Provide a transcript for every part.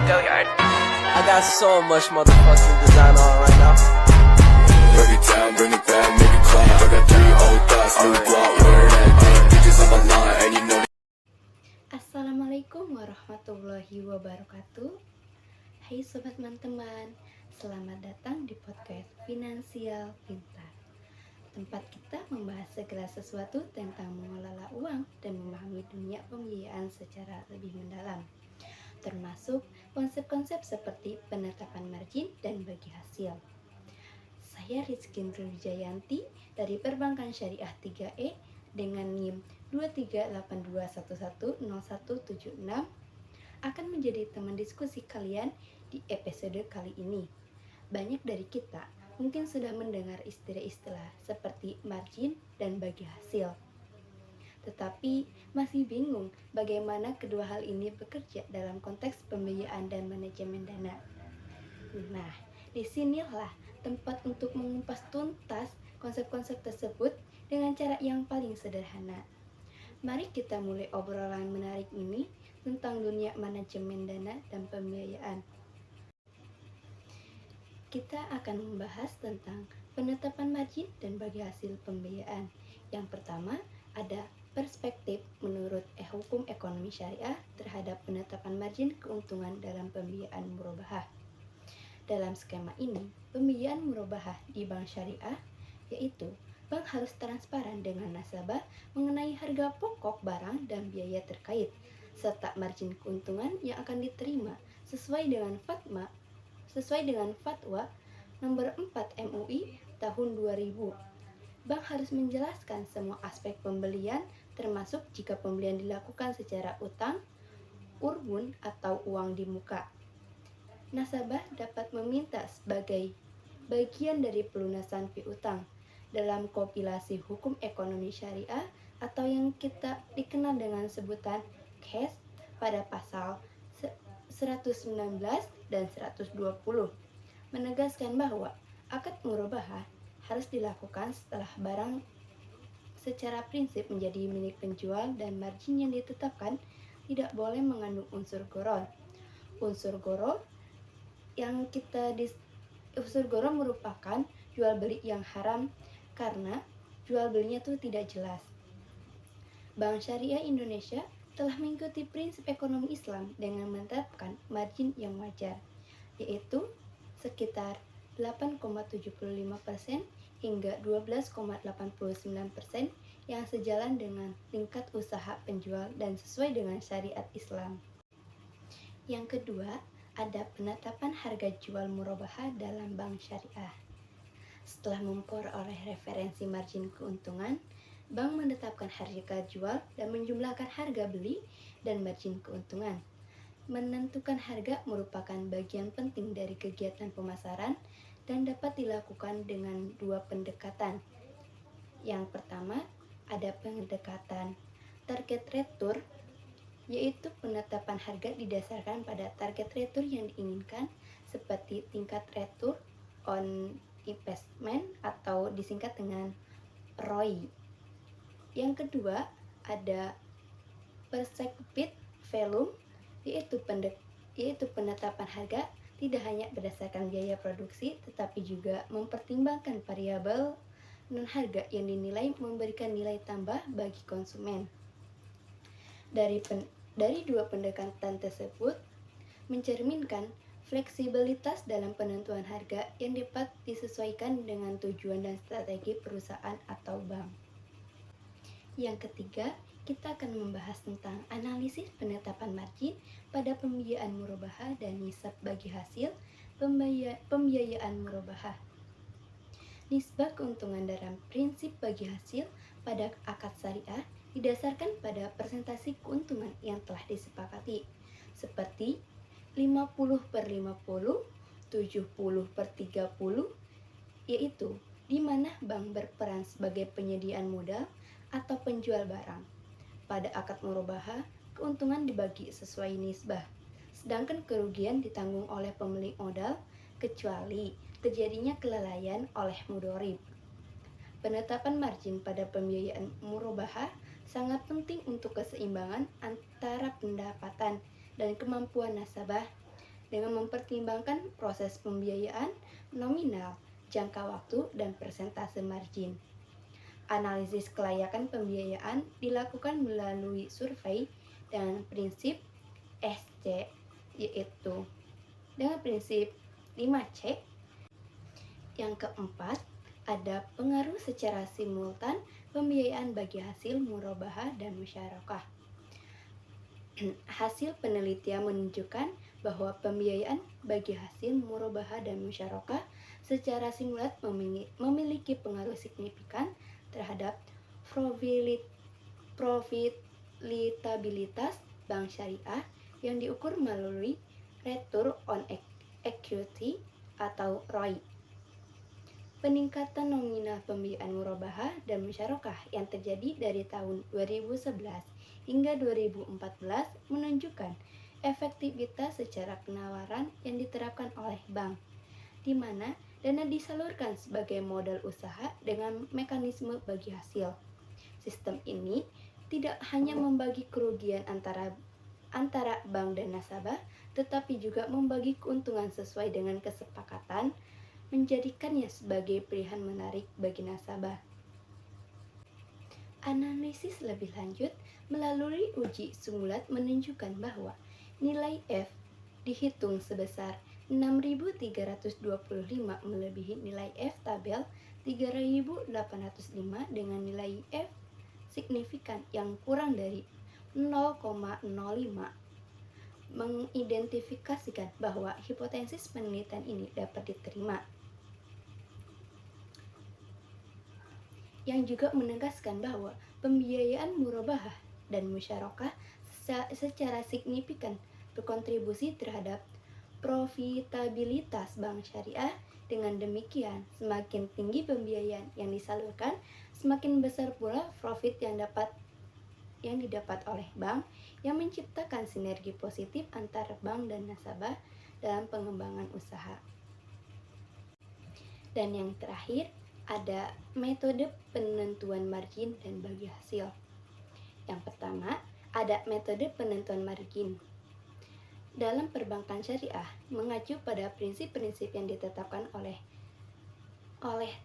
I got so much motherfucking design on right now. Break it down, bring it back, make it clap. I got 3 old thoughts, new guap, where that damn bitches on my line, and you know. Assalamualaikum warahmatullahi wabarakatuh. Hai sobat teman-teman, selamat datang di podcast Finansial Pintar. Tempat kita membahas segala sesuatu tentang mengelola uang dan memahami dunia pembiayaan secara lebih mendalam, termasuk konsep-konsep seperti penetapan margin dan bagi hasil. Saya Rizky Nurjayanti dari Perbankan Syariah 3E dengan NIM 2382110176 akan menjadi teman diskusi kalian di episode kali ini. Banyak dari kita mungkin sudah mendengar istilah-istilah seperti margin dan bagi hasil. Tetapi masih bingung bagaimana kedua hal ini bekerja dalam konteks pembiayaan dan manajemen dana. Nah, disinilah tempat untuk mengupas tuntas konsep-konsep tersebut dengan cara yang paling sederhana. Mari kita mulai obrolan menarik ini tentang dunia manajemen dana dan pembiayaan. Kita akan membahas tentang penetapan margin dan bagi hasil pembiayaan. Yang pertama, ada perspektif menurut hukum ekonomi syariah terhadap penetapan margin keuntungan dalam pembiayaan murabahah. Dalam skema ini, pembiayaan murabahah di bank syariah yaitu bank harus transparan dengan nasabah mengenai harga pokok barang dan biaya terkait, serta margin keuntungan yang akan diterima sesuai dengan Fatwa nomor 4 MUI tahun 2000. Bank harus menjelaskan semua aspek pembelian, termasuk jika pembelian dilakukan secara utang, urbun, atau uang di muka. Nasabah dapat meminta sebagai bagian dari pelunasan piutang dalam kompilasi hukum ekonomi syariah atau yang kita dikenal dengan sebutan KES pada pasal 119 dan 120 menegaskan bahwa akad murabahah harus dilakukan setelah barang secara prinsip menjadi milik penjual dan margin yang ditetapkan tidak boleh mengandung unsur gharar. Unsur gharar merupakan jual beli yang haram karena jual belinya itu tidak jelas. Bank Syariah Indonesia telah mengikuti prinsip ekonomi Islam dengan menetapkan margin yang wajar, yaitu sekitar 8,75% hingga 12,89% yang sejalan dengan tingkat usaha penjual dan sesuai dengan syariat Islam. Yang kedua, ada penetapan harga jual murabahah dalam bank syariah. Setelah memperoleh referensi margin keuntungan, bank menetapkan harga jual dan menjumlahkan harga beli dan margin keuntungan. Menentukan harga merupakan bagian penting dari kegiatan pemasaran dan dapat dilakukan dengan dua pendekatan. Yang pertama, ada pendekatan target return, yaitu penetapan harga didasarkan pada target return yang diinginkan seperti tingkat return on investment atau disingkat dengan ROI. Yang kedua, ada perspective value, yaitu penetapan harga tidak hanya berdasarkan biaya produksi tetapi juga mempertimbangkan variabel non-harga yang dinilai memberikan nilai tambah bagi konsumen. Dari dua pendekatan tersebut mencerminkan fleksibilitas dalam penentuan harga yang dapat disesuaikan dengan tujuan dan strategi perusahaan atau bank. Yang ketiga, kita akan membahas tentang analisis penetapan margin pada pembiayaan murabahah dan nisab bagi hasil pembiayaan murabahah. Nisbah keuntungan dalam prinsip bagi hasil pada akad syariah didasarkan pada persentase keuntungan yang telah disepakati, seperti 50/50, 70/30, yaitu di mana bank berperan sebagai penyediaan modal atau penjual barang. Pada akad murabahah, keuntungan dibagi sesuai nisbah, sedangkan kerugian ditanggung oleh pemilik modal kecuali terjadinya kelalaian oleh mudharib. Penetapan margin pada pembiayaan murabahah sangat penting untuk keseimbangan antara pendapatan dan kemampuan nasabah dengan mempertimbangkan proses pembiayaan, nominal, jangka waktu, dan persentase margin. Analisis kelayakan pembiayaan dilakukan melalui survei dengan prinsip SC, yaitu dengan prinsip 5C. Yang keempat, ada pengaruh secara simultan pembiayaan bagi hasil murabahah dan musyarakah. Hasil penelitian menunjukkan bahwa pembiayaan bagi hasil murabahah dan musyarakah secara simulat memiliki pengaruh signifikan terhadap profitabilitas bank syariah yang diukur melalui Return on Equity atau ROI. Peningkatan nominal pembiayaan murabahah dan musyarakah yang terjadi dari tahun 2011 hingga 2014 menunjukkan efektivitas secara penawaran yang diterapkan oleh bank, di mana dana disalurkan sebagai modal usaha dengan mekanisme bagi hasil. Sistem ini tidak hanya membagi kerugian antara bank dan nasabah, tetapi juga membagi keuntungan sesuai dengan kesepakatan, menjadikannya sebagai pilihan menarik bagi nasabah. Analisis lebih lanjut melalui uji simulat menunjukkan bahwa nilai F dihitung sebesar 6.325 melebihi nilai F tabel 3.805 dengan nilai F signifikan yang kurang dari 0,05 mengidentifikasikan bahwa hipotesis penelitian ini dapat diterima. Yang juga menegaskan bahwa pembiayaan murabahah dan musyarakah secara signifikan berkontribusi terhadap profitabilitas bank syariah. Dengan demikian, semakin tinggi pembiayaan yang disalurkan, semakin besar pula profit yang didapat oleh bank, yang menciptakan sinergi positif antara bank dan nasabah dalam pengembangan usaha. Dan yang terakhir, ada metode penentuan margin dan bagi hasil. Yang pertama, ada metode penentuan margin. Dalam perbankan syariah, mengacu pada prinsip-prinsip yang ditetapkan oleh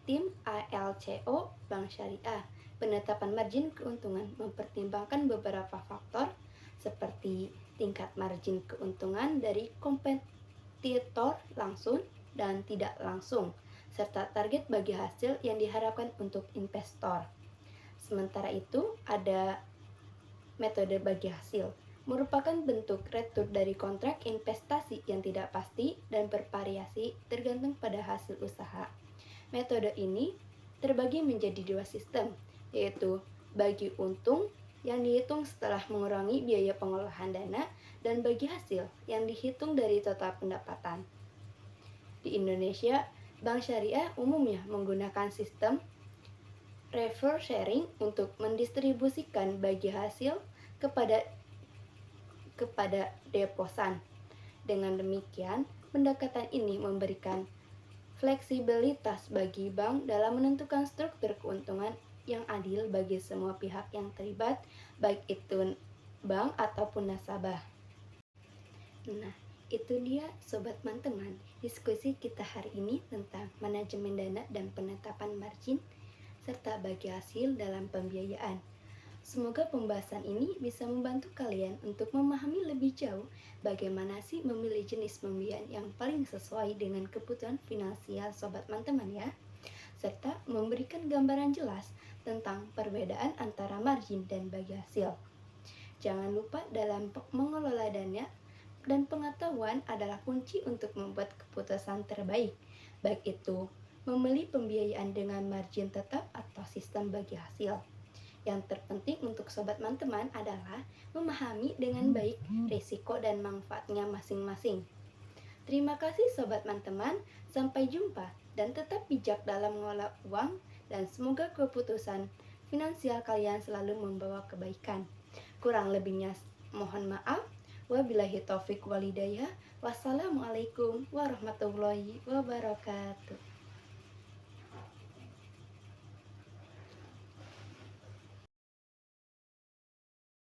tim ALCO Bank Syariah. Penetapan margin keuntungan mempertimbangkan beberapa faktor seperti tingkat margin keuntungan dari kompetitor langsung dan tidak langsung, serta target bagi hasil yang diharapkan untuk investor. Sementara itu, ada metode bagi hasil, merupakan bentuk retur dari kontrak investasi yang tidak pasti dan bervariasi tergantung pada hasil usaha. Metode ini terbagi menjadi dua sistem, yaitu bagi untung yang dihitung setelah mengurangi biaya pengolahan dana dan bagi hasil yang dihitung dari total pendapatan. Di Indonesia, bank syariah umumnya menggunakan sistem reverse sharing untuk mendistribusikan bagi hasil kepada deposan. Dengan demikian, pendekatan ini memberikan fleksibilitas bagi bank dalam menentukan struktur keuntungan yang adil bagi semua pihak yang terlibat, baik itu bank ataupun nasabah. Nah, itu dia Sobat Manteman, diskusi kita hari ini tentang manajemen dana dan penetapan margin serta bagi hasil dalam pembiayaan. Semoga pembahasan ini bisa membantu kalian untuk memahami lebih jauh bagaimana sih memilih jenis pembiayaan yang paling sesuai dengan kebutuhan finansial Sobat Manteman ya, serta memberikan gambaran jelas tentang perbedaan antara margin dan bagi hasil. Jangan lupa dalam mengelola dana dan pengetahuan adalah kunci untuk membuat keputusan terbaik, baik itu memilih pembiayaan dengan margin tetap atau sistem bagi hasil. Yang terpenting untuk Sobat Manteman adalah memahami dengan baik risiko dan manfaatnya masing-masing. Terima kasih Sobat Manteman, sampai jumpa dan tetap bijak dalam mengelola uang dan semoga keputusan finansial kalian selalu membawa kebaikan. Kurang lebihnya mohon maaf. Wabillahi taufik walhidayah. Wassalamualaikum warahmatullahi wabarakatuh.